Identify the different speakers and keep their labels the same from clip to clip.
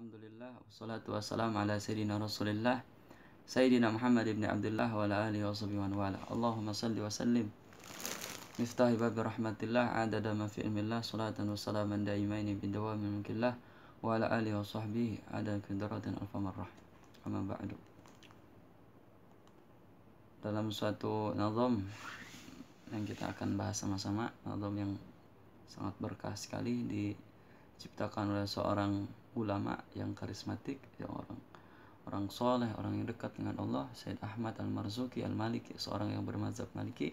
Speaker 1: Alhamdulillah wassalatu wassalamu ala sayyidina Rasulillah Sayyidina Muhammad ibn Abdullah wa ala alihi wa sahbihi wa wala. Allahumma salli wa sallim miftahi babi rahmatillah adada ma fi ilmillah salatan wa salaman daimaini bidawami mulkillah wa ala alihi wa sahbihi adada kudaratin alfa marrah. Amma ba'du. Dalam suatu nazam yang kita akan bahas sama-sama, nazam yang sangat berkah sekali diciptakan oleh seorang ulama yang karismatik, yang orang soleh, orang yang dekat dengan Allah, Sayyid Ahmad Al-Marzuki Al-Maliki, seorang yang bermazhab Maliki.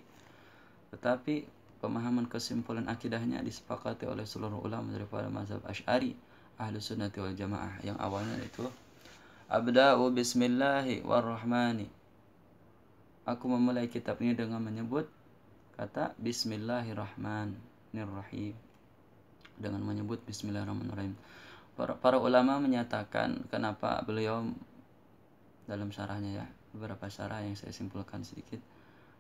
Speaker 1: Tetapi pemahaman kesimpulan akidahnya disepakati oleh seluruh ulama daripada mazhab Asy'ari, Ahlus Sunnati wal Jamaah, yang awalnya itu Abda'u bismillahi warrahmani. Aku memulai kitab ini dengan menyebut kata Bismillahirrahmanirrahim, dengan menyebut Bismillahirrahmanirrahim. Para ulama menyatakan kenapa beliau dalam syarahnya, ya, beberapa syarah yang saya simpulkan sedikit,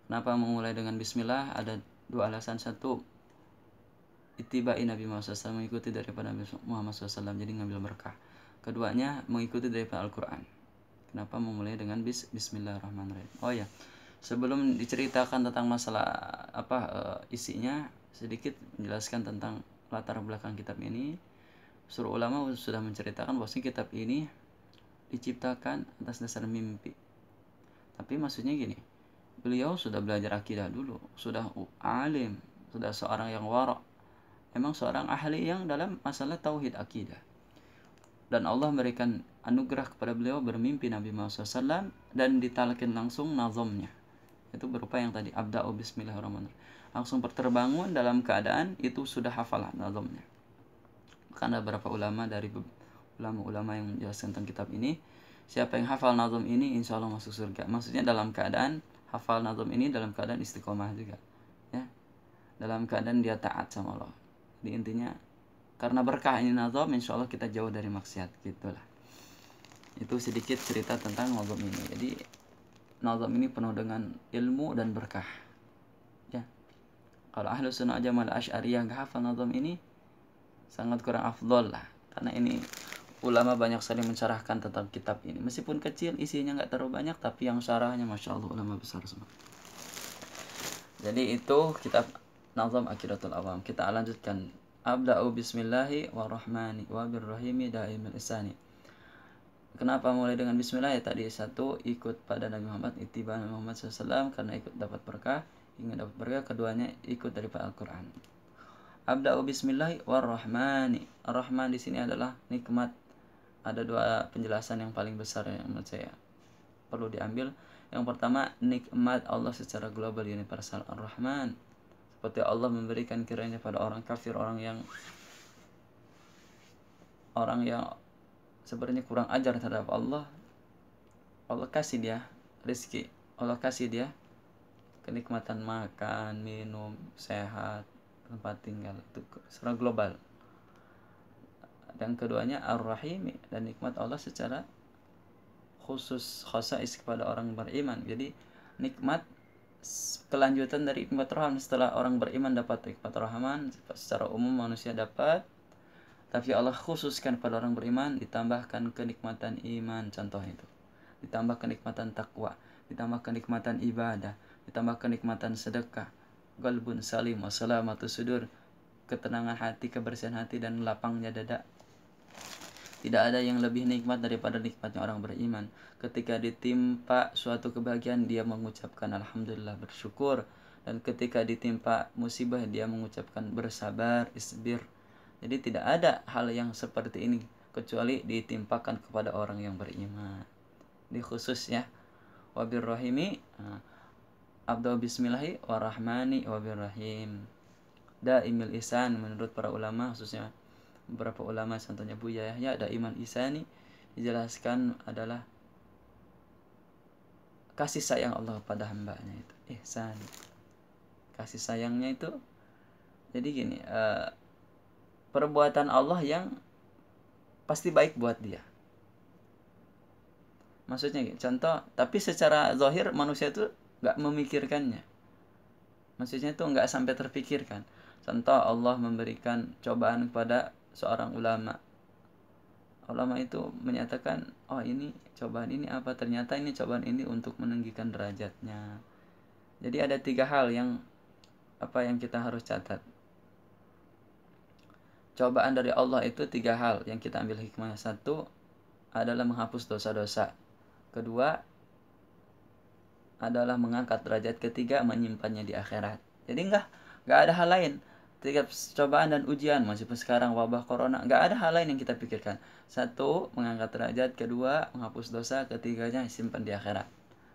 Speaker 1: kenapa memulai dengan Bismillah. Ada dua alasan. Satu, ittiba'i Nabi Muhammad SAW, mengikuti daripada Nabi Muhammad SAW, jadi ngambil berkah. Keduanya, mengikuti daripada Al-Quran. Kenapa memulai dengan Bismillahirrahmanirrahim? Oh ya, sebelum diceritakan tentang masalah isinya, sedikit menjelaskan tentang latar belakang kitab ini. Seluruh ulama sudah menceritakan bahwa kitab ini diciptakan atas dasar mimpi. Tapi maksudnya gini, beliau sudah belajar akidah dulu, sudah alim, sudah seorang yang wara', memang seorang ahli yang dalam masalah tauhid akidah. Dan Allah memberikan anugerah kepada beliau bermimpi Nabi Muhammad SAW dan ditalkin langsung nazamnya. Itu berupa yang tadi, Abda'u bismillahirrahmanirrahim. Langsung terbangun dalam keadaan itu sudah hafal nazamnya. Karena beberapa ulama dari ulama-ulama yang menjelaskan tentang kitab ini, siapa yang hafal nazam ini insya Allah masuk surga. Maksudnya dalam keadaan hafal nazam ini dalam keadaan istiqomah juga, ya, dalam keadaan dia taat sama Allah. Di intinya karena berkah ini nazam, insya Allah kita jauh dari maksiat, gitulah. Itu sedikit cerita tentang nazam ini. Jadi nazam ini penuh dengan ilmu dan berkah, ya. Kalau Ahlus Sunnah wal Jamaah Asy'ariyah yang hafal nazam ini sangat kurang afdol lah, karena ini ulama banyak saling mensyarahkan tentang kitab ini. Meskipun kecil, isinya nggak terlalu banyak, tapi yang syarahnya Masya Allah ulama besar semua. Jadi itu kitab Nazam Aqidatul Awam. Kita lanjutkan. Abda'u bismillahi warrahmani wabirrahimi da'imil isani. Kenapa mulai dengan bismillah? Ya tadi, satu, ikut pada Nabi Muhammad, ittiba Nabi Muhammad SAW, karena ikut dapat berkah, ingin dapat berkah. Keduanya ikut daripada Al-Quran. Abda'u bismillahi warrahmani. Ar-Rahman di sini adalah nikmat. Ada dua penjelasan yang paling besar yang menurut saya perlu diambil. Yang pertama, nikmat Allah secara global universal, Ar-Rahman. Seperti Allah memberikan kiranya pada orang kafir, orang yang sebenarnya kurang ajar terhadap Allah, Allah kasih dia rezeki, Allah kasih dia kenikmatan makan, minum, sehat, tempat tinggal, itu secara global. Dan keduanya Ar-Rahim, dan nikmat Allah secara khusus, khasais kepada orang beriman. Jadi nikmat kelanjutan dari nikmat Rahman. Setelah orang beriman dapat nikmat Rahman, secara umum manusia dapat, tapi Allah khususkan pada orang beriman, ditambahkan kenikmatan iman, contoh itu, ditambah kenikmatan takwa, ditambah kenikmatan ibadah, ditambah kenikmatan sedekah, qalbun salim wa salamatu sudur, ketenangan hati, kebersihan hati, dan lapangnya dada. Tidak ada yang lebih nikmat daripada nikmatnya orang beriman. Ketika ditimpa suatu kebahagiaan, dia mengucapkan alhamdulillah, bersyukur. Dan ketika ditimpa musibah, dia mengucapkan bersabar, isbir. Jadi tidak ada hal yang seperti ini kecuali ditimpakan kepada orang yang beriman. Di khususnya wabirrahimi, abda'u bismillahi warahmani wabirrahim da'imil isan. Menurut para ulama, khususnya beberapa ulama contohnya Buya Yahya, daiman isani dijelaskan adalah kasih sayang Allah pada hambanya, itu ihsan, kasih sayangnya itu. Jadi gini, perbuatan Allah yang pasti baik buat dia. Maksudnya gini, contoh, tapi secara zahir manusia itu gak memikirkannya. Maksudnya itu gak sampai terpikirkan. Contoh, Allah memberikan cobaan kepada seorang ulama. ulama itu menyatakan, oh ini cobaan ini apa, ternyata ini cobaan ini untuk meninggikan derajatnya. Jadi ada 3 hal yang kita harus catat. Cobaan dari Allah itu 3 hal yang kita ambil hikmahnya. 1 adalah menghapus dosa-dosa. Kedua adalah mengangkat derajat. Ketiga menyimpannya di akhirat. Jadi enggak ada hal lain. Tiap cobaan dan ujian, meskipun sekarang wabah corona, enggak ada hal lain yang kita pikirkan. 1 mengangkat derajat, kedua menghapus dosa, ketiganya simpan di akhirat.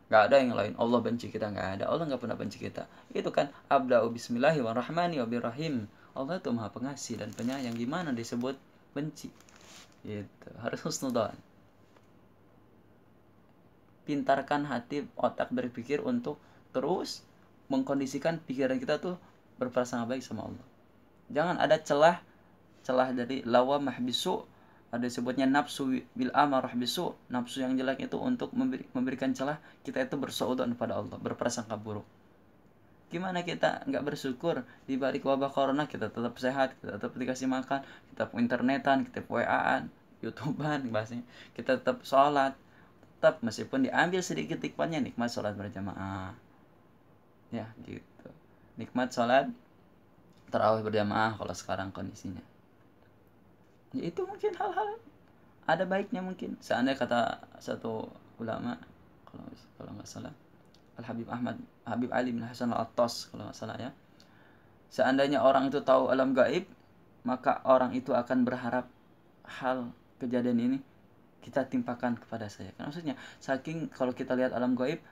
Speaker 1: Enggak ada yang lain. Allah benci kita, enggak ada. Allah enggak pernah benci kita. Itu kan abda'u bismillahirrahmanirrahim. Allah itu maha pengasih dan penyayang. Gimana disebut benci? Gitu. Harus husnudzon. Pintarkan hati, otak berpikir untuk terus mengkondisikan pikiran kita tuh berprasangka baik sama Allah. Jangan ada celah dari lawamah bisu, ada disebutnya nafsu bil amarah bisu, nafsu yang jelek itu untuk memberikan celah kita itu bersuudzon pada Allah, berprasangka buruk. Gimana kita nggak bersyukur di balik wabah corona kita tetap sehat, kita tetap dikasih makan, kita internetan, kita WA-an, YouTubean bahasanya, kita tetap sholat, tetap meskipun diambil sedikit hikmahnya, nikmat sholat berjamaah, ya gitu, nikmat sholat tarawih berjamaah kalau sekarang kondisinya. Ya itu mungkin hal-hal ada baiknya mungkin. Seandainya kata satu ulama, kalau nggak salah, Habib Ali bin Hasan al-Attas kalau nggak salah ya, seandainya orang itu tahu alam gaib, maka orang itu akan berharap hal kejadian ini kita timpakan kepada saya. Karena maksudnya saking kalau kita lihat alam gaib,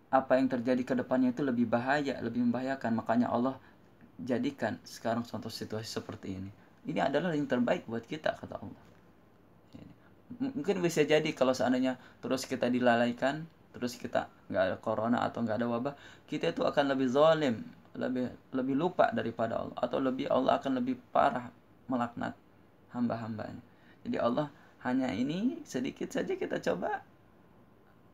Speaker 1: apa yang terjadi ke depannya itu lebih bahaya, lebih membahayakan. Makanya Allah jadikan sekarang contoh situasi seperti ini. Ini adalah yang terbaik buat kita, kata Allah. Mungkin bisa jadi kalau seandainya terus kita dilalaikan, terus kita nggak ada corona atau nggak ada wabah, kita itu akan lebih zalim, lebih lupa daripada Allah, atau Allah akan lebih parah melaknat hamba-hambanya. Jadi Allah hanya ini sedikit saja kita coba.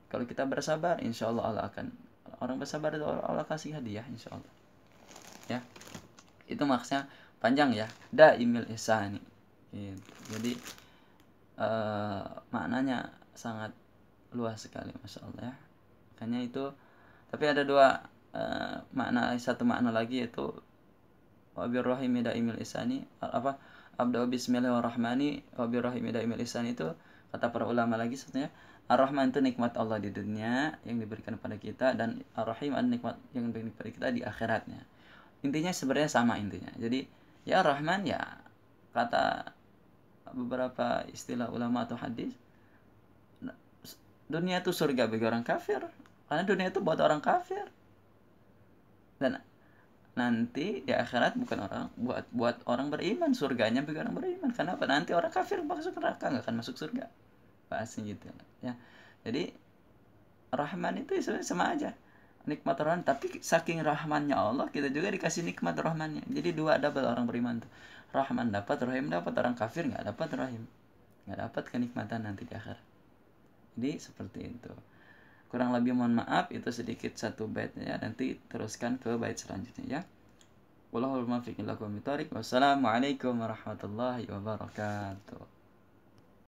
Speaker 1: Kalau kita bersabar, insya Allah akan, orang bersabar itu Allah kasih hadiah, insya Allah. Ya, itu maksudnya panjang ya, daimil ihsani. Gitu. Jadi maknanya sangat luas sekali, masya Allah ya. Makanya itu, tapi ada 2 makna, satu makna lagi yaitu wabirrahimi daimil ihsani, abda'u bismillahirrahmani wabirrahimi daimil ihsani. Itu kata para ulama lagi sebetulnya Ar-Rahman itu nikmat Allah di dunia yang diberikan pada kita, dan Ar-Rahim adalah nikmat yang diberikan pada kita di akhiratnya. Intinya sebenarnya sama intinya. Jadi ya Rahman, ya kata beberapa istilah ulama atau hadis, dunia itu surga bagi orang kafir, karena dunia itu buat orang kafir, dan nanti di akhirat bukan buat orang beriman, surganya bagi orang beriman. Karena apa? Nanti orang kafir masuk neraka, nggak akan masuk surga, bahasanya gitu ya. Jadi Rahman itu sebenarnya sama aja, nikmat Rahman, tapi saking rahmannya Allah kita juga dikasih nikmat rahmannya. Jadi 2 double orang beriman tuh, Rahman dapat, Rahim dapat. Orang kafir nggak dapat Rahim, nggak dapat kenikmatan nanti di akhirat. Jadi seperti itu. Kurang lebih mohon maaf, itu sedikit 1 bait ya. Nanti teruskan ke bait selanjutnya ya. Wallahul muwaffiq ila aqwamit thoriq. Wassalamualaikum warahmatullahi wabarakatuh.